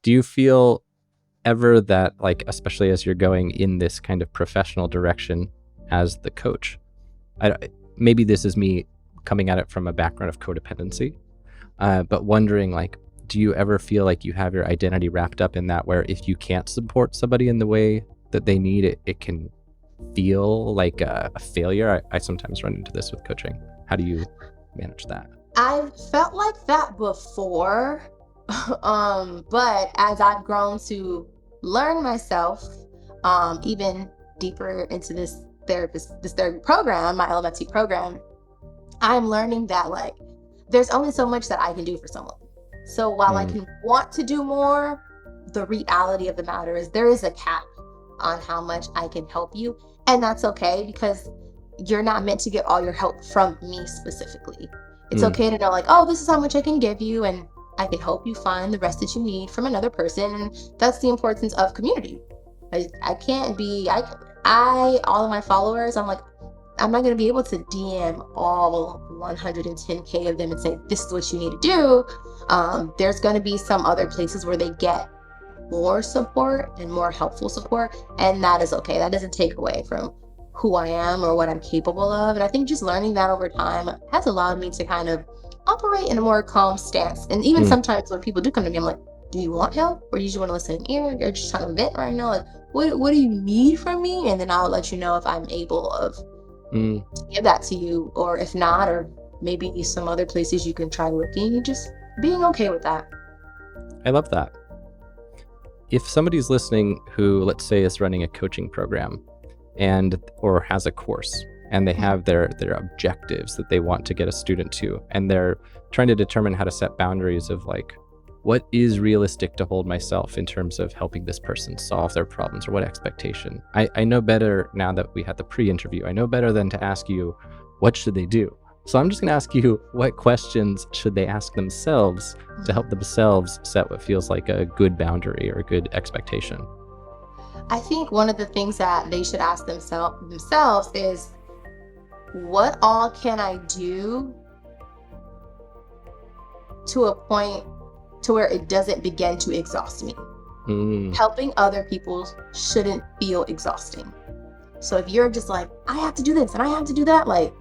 Do you feel ever that, like, especially as you're going in this kind of professional direction as the coach, I, maybe this is me coming at it from a background of codependency, but wondering, like, do you ever feel like you have your identity wrapped up in that, where if you can't support somebody in the way that they need it, it can feel like a failure? I sometimes run into this with coaching. How do you manage that? I've felt like that before, but as I've grown to learn myself, even deeper into this therapy program, my LMFT program, I'm learning that like there's only so much that I can do for someone. So while I Mm, can want to do more, the reality of the matter is there is a cap on how much I can help you. And that's okay because you're not meant to get all your help from me specifically. It's mm, okay to know, like, oh, this is how much I can give you, and I can help you find the rest that you need from another person. And that's the importance of community. I can't be, all of my followers, I'm like, I'm not going to be able to DM all 110K of them and say, this is what you need to do. There's going to be some other places where they get more support and more helpful support. And that is okay. That doesn't take away from who I am or what I'm capable of. And I think just learning that over time has allowed me to kind of operate in a more calm stance. And even mm, sometimes when people do come to me, I'm like, do you want help? Or you just want to listen in ear? You're just trying to vent right now. Like, what do you need from me? And then I'll let you know if I'm able of mm. give that to you, or if not, or maybe some other places you can try looking, just being okay with that. I love that. If somebody's listening who, let's say, is running a coaching program and or has a course, and they have their objectives that they want to get a student to, and they're trying to determine how to set boundaries of, like, what is realistic to hold myself in terms of helping this person solve their problems, or what expectation. I know better now that we had the pre-interview. I know better than to ask you what should they do. So I'm just going to ask you, what questions should they ask themselves to help themselves set what feels like a good boundary or a good expectation? I think one of the things that they should ask themselves is, what all can I do to a point to where it doesn't begin to exhaust me? Mm, Helping other people shouldn't feel exhausting. So if you're just like, I have to do this and I have to do that, like,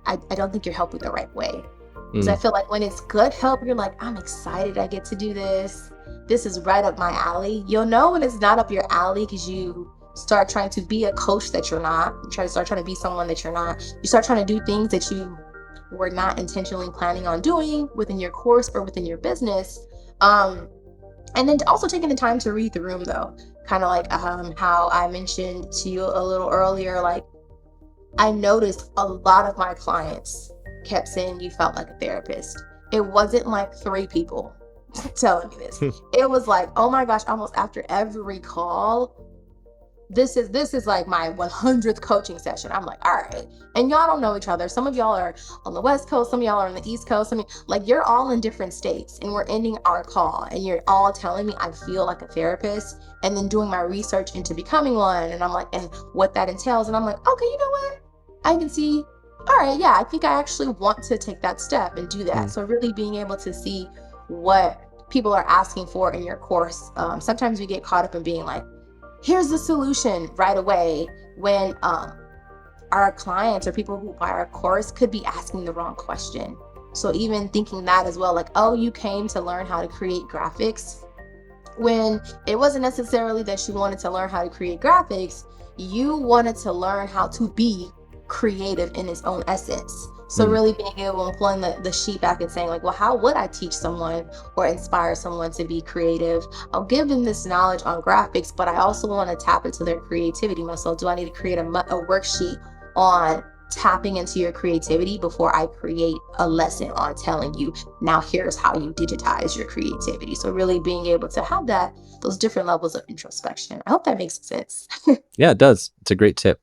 I don't think you're helping the right way. Because I mm, feel like when it's good help, you're like, I'm excited I get to do this. This is right up my alley. You'll know when it's not up your alley because you start trying to be a coach that you're not. You start trying to be someone that you're not. You start trying to do things that you were not intentionally planning on doing within your course or within your business. Um, and then also taking the time to read the room, though, kind of like how I mentioned to you a little earlier, like I noticed a lot of my clients kept saying you felt like a therapist. It wasn't like three people telling me this. It was like, oh my gosh, almost after every call, this is like my 100th coaching session. I'm like, all right. And y'all don't know each other. Some of y'all are on the West Coast, some of y'all are on the East Coast. I mean, like you're all in different states and we're ending our call and you're all telling me I feel like a therapist and then doing my research into becoming one. And I'm like, and what that entails. And I'm like, okay, you know what? I can see, all right, yeah, I think I actually want to take that step and do that. mm, So really being able to see what people are asking for in your course. Sometimes we get caught up in being like, here's the solution right away, when our clients or people who buy our course could be asking the wrong question. So even thinking that as well, like, oh, you came to learn how to create graphics, when it wasn't necessarily that you wanted to learn how to create graphics, you wanted to learn how to be creative in its own essence. So mm. really being able to pulling the sheet back and saying like, well, how would I teach someone or inspire someone to be creative? I'll give them this knowledge on graphics, but I also want to tap into their creativity muscle. Do I need to create a worksheet on tapping into your creativity before I create a lesson on telling you, now here's how you digitize your creativity? So really being able to have those different levels of introspection. I hope that makes sense. Yeah, it does. It's a great tip.